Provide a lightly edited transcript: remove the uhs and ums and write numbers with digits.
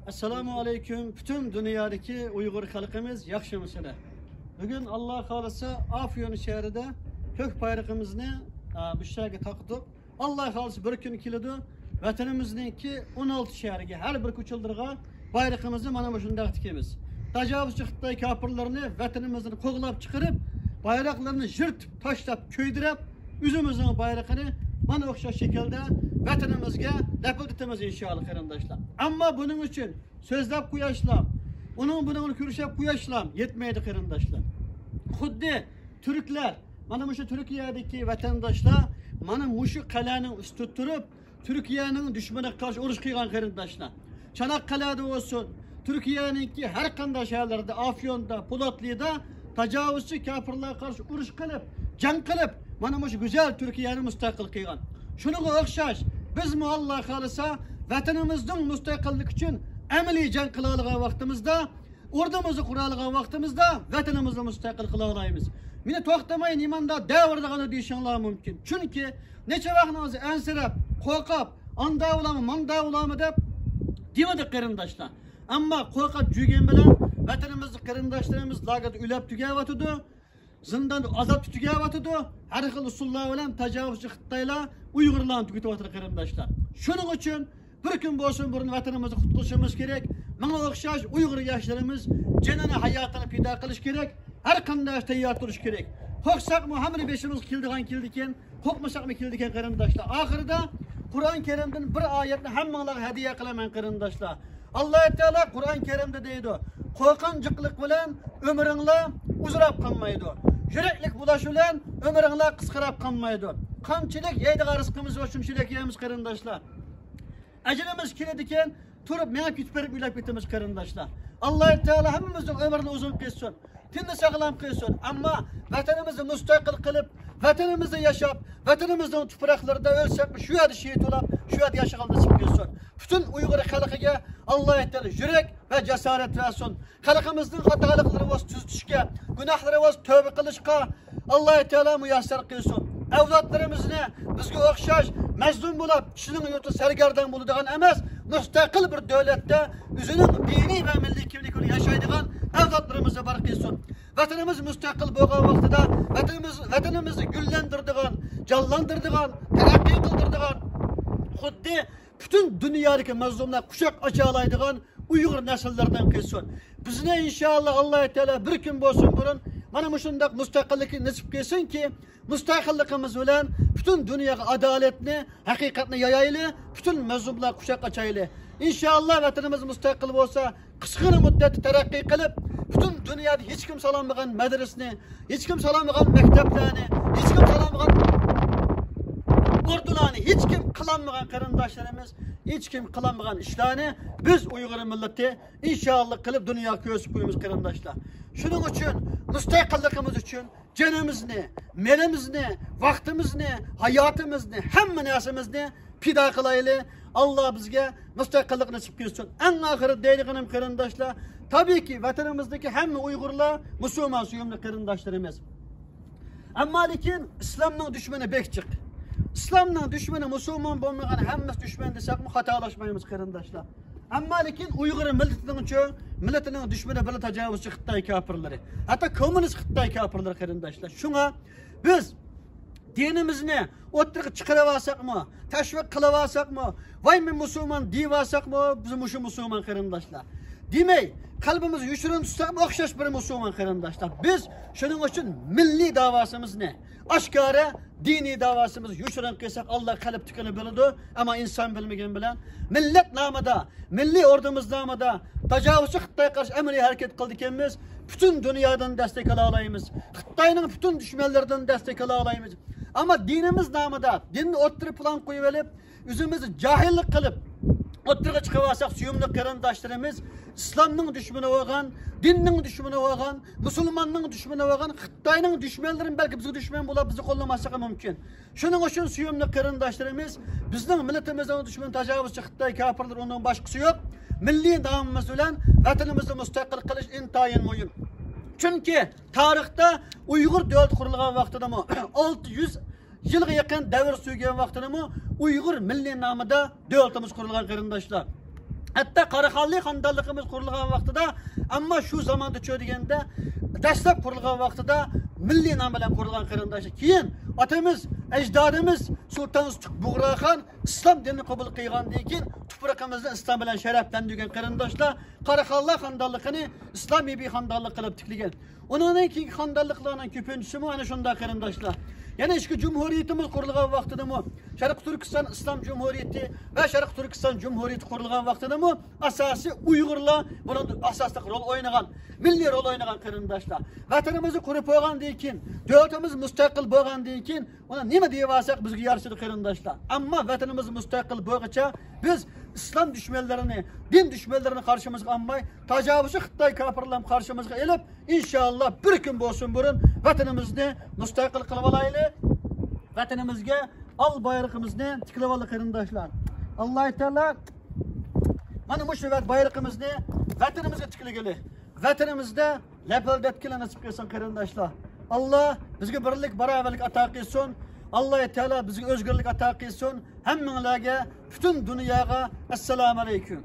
Assalamu aleyküm. Bütün dünyadaki Uygur halkımız yaxşı mısınız? Bugün Allah kalırsa Afyon şehrinde kök bayrağımızı bu şehre taktık. Allah kalırsa bir gün kilidi vatanımızdaki 16 şehirge her bir küçüldürge bayrağımızı mana bu şunda tikemiz. Tacavuzcu Xitay kapırlarını vatanımızdan koğlap çıkarıp bayraklarını jırtıp taşlap köydürüp üzümüzün bayrağını mana okşa şekilde vatanımızga lapıldıtımız inşallah kardeşler. Ama bunun için sözlep kuyaşlam, bunun kürüşep kuyaşlam yetmeydi kardeşler. Xuddi Türkler, mana şu Türkiye'deki vatandaşlar, mana şu kalenin üstü tutup Türkiye'nin düşmana karşı uruş kıygan kardeşler. Çanakkale'de olsun, Türkiye'ninki her kanday şehirlerde, Afyon'da, Polatlı'da tacavuzcu kafirlerine karşı uruş kılıp, can kılıp, mana şu güzel Türkiye'nin müstakil kıygan. Şunu okşaş, biz mi Allah kalırsa vatanımızın müstakillik için emeli can kılalığa vaktimizde, ordumuzu kuralığa vaktimizde vatanımızı müstakil kılalayımız. Mine toxtamayın imanda devrdiğini deyişinler mümkün. Çünkü neçe vaxtınızı ensirep, korkap, anda ulamı, manda ulamı dep demedik karındaşlar. Ama korkap cügen bilen vatanımızı karındaşlarımız lagat ülep tügevatıdı. Zindan azap tügevatıdı. Her xil usullar bilen tacavuzcu Xitayla Uygurlarını tüketip karındaşlar. Şunun için bir gün bolsun burun vatanımızı kutlaşmamız gerek. Mana okşaş Uygur yaşlarımız cenane hayatını pida kılış gerek. Her kanday tayyar duruş gerek. Korksak mı hamri beşimiz kildiken, korkmasak mı kildiken karındaşlar. Ahırda Kur'an-ı Kerim'den bir ayetini hemmalar hediye kılaman karındaşlar. Allah Teala Kur'an-ı Kerim'de deydi. Korkancıklık bilen ömrünle uzurap kalmaydı. Yüreklik bulaş bilen ömrünle kıskırap kalmaydı. Kamçılık yeydiği rızkımız olsun şirek yiyemiz karındaşlar. Acelemiz kilediken turup meyap gitperip ülep bitimiz karındaşlar. Allah Teala hepimizin ömrünü uzun kılsın. Tindi sağlam kılsın. Ama vatanımızı müstakil kılıp, vatanımızı yaşap, vatanımızın topraklarında ölsek şu adı şehit olap, şu adı yaşayan nasip kılsın. Bütün Uygur halkıga Allah Teala yürek ve cesaret versin. Halkımızın hatalıkları var tüztüşke, günahları var tövbe kılışka Allah Teala müyasser kılsın. Evlatlarımız ne? Bizge okşaş, mezlum bulup, kişinin yurtu sergerden bulduğun emez, müstakil bir devlette, üzünün dini ve milli kimlikini yaşaydıgan evlatlarımıza barkılsın. Vatanımız müstakil boğan vaxtıda, vatanımızı güllendirdigan, canlandırdigan, terakki kıldırdigan, xuddi bütün dünyadaki mazlumlar kuşak açalaydigan Uygur nesillerden kılsın. Bizne inşallah Allah Teala bir gün bolsun burun, mana muşundak müstakillik nasip kılsın ki, müstakillikimiz bilen bütün dünyaya adaletini, hakikatini yayaylı, bütün mazlumlar kuşak açaylı. İnşallah vatanımız müstakil olsa, kısa müddet terakki kılıp, bütün dünyada hiç kim salamıgan medresini, hiç kim salamıgan mekteplerini, hiç kim salamıgan ordularını, hiç kim kılanmayan karındaşlarımız, hiç kim kılanmayan işlerini biz Uygur milleti inşallah kılıp dünya köysü koyumuz karındaşlar. Şunun için, müstakillikimiz için canımızını, melimizni, vaktimizni, hayatımızını, hem nesimizni pida kılaylı. Allah bizge müstakillik nasip kılsın. En ahırı deyliğinim karındaşlar. Tabii ki vatanımızdaki hem Uygurlar, Müslüman suyumlu karındaşlarımız. Ama lakin İslam'ın düşmanı bekçik. İslam'ın düşmanı Müslüman bulmayan hemmimiz düşman desek mi hatalaşmayımız karındaşlar. Ama lakin Uygur milletinin düşmanı böyle tecavüzcü Xitay kafirleri. Hatta komünist Xitay kafirleri karındaşlar. Şuna biz dinimizni oturup çıkaravasak mı, teşvik kılavasak mı, vay mı Müslüman divasak mı, bizim şu Müslüman karındaşlar. Demey, kalbimizi yuşurun tutsak mı, okşaş bir Müslüman karındaşlar. Biz şunun için milli davasımız ne? Aşkara dini davasımız yuşurun kıysak Allah kalp tükeni bildi ama insan bilmegen bilen millet namıda, milli ordumuz namıda tecavüzcü Xitay'a karşı emri hareket kıldıkemiz bütün dünyadan destek alayımız. Xitay'ın bütün düşmanlardan destek alayımız. Ama dinimiz namıda dinini oturup plan koyuverip üzümüzü cahillik kılıp oturuğa çıkıvasak suyumlu karındaşlarımız İslam'ın düşmanı olan, dininin düşmanı olan, Müslümanın düşmanı olan, Xitay'ın düşmanların belki bizi düşman bulup bizi kollamasak mümkün. Şunun için suyumlu karındaşlarımız bizden milletimizden düşman tecavüzcü Xitay kafirler ondan başkası yok. Milli davamımız olan vatanımızı müstakil kılış intayin mühim. Çünkü tarihte Uygur devlet kurulgan vaxtida mı 600 yılga yakın devir sürgen vaxtida mı Uygur milli namıda devletimiz kurulgan karındaşlar. Hatta Qaraxonlik xonadonligimiz qurilgan vaqtida, ammo shu zamonda cho'diganda, dastlab qurilgan vaqtida milliy nom bilan qurilgan qarindoshlar. Keyin otamiz, ajdodimiz Sulton Bug'roxon islom dinini qabul qilgandan keyin tuprog'imizni islom bilan sharaflantirgan qarindoshlar Qaraxonlik xonadonligini islomiy bir xonadonlik qilib tikilgan. Undan keyingi xonadonliklarning ko'pinchisi ana shunday qarindoshlar. Yana ishki Cumhuriyetimiz qurilgan vaqtida mı, Sharq Turkiston Islom Cumhuriyeti ve Sharq Turkiston Cumhuriyeti qurilgan vaqtida mı, asosiy Uyg'urlar bunun asosli rol o'ynagan, milliy rol o'ynagan qarindoshlar. Vatanimizni qurib qo'ygandan keyin, davlatimiz mustaqil bo'lgandan keyin, ona nima deyaversak bizga yarashadi qarindoshlar. Ammo vatanimiz mustaqil bo'lguncha biz islom dushmanlarini, din dushmanlarini qarshimizga olmay, tajovuzchi Xitoy kafirlarni qarshimizga elib, inshaalloh bir kun bo'lsin burun vatanimizni mustaqil qilib olaylik. Vatanimizga al bayrog'imizni tiklab olaylik qarindoshlar. Alloh taolo mana bu bayrog'imizni vatanimizga tikligili. Vatanimizda lapaldatkilar nasib qilsin qarindoshlar. Allah bizga birlik, barobarlik ato qilsin. Alloh taolo bizga o'zgarlik ato qilsin. Hammanglarga, butun dunyoga assalomu alaykum.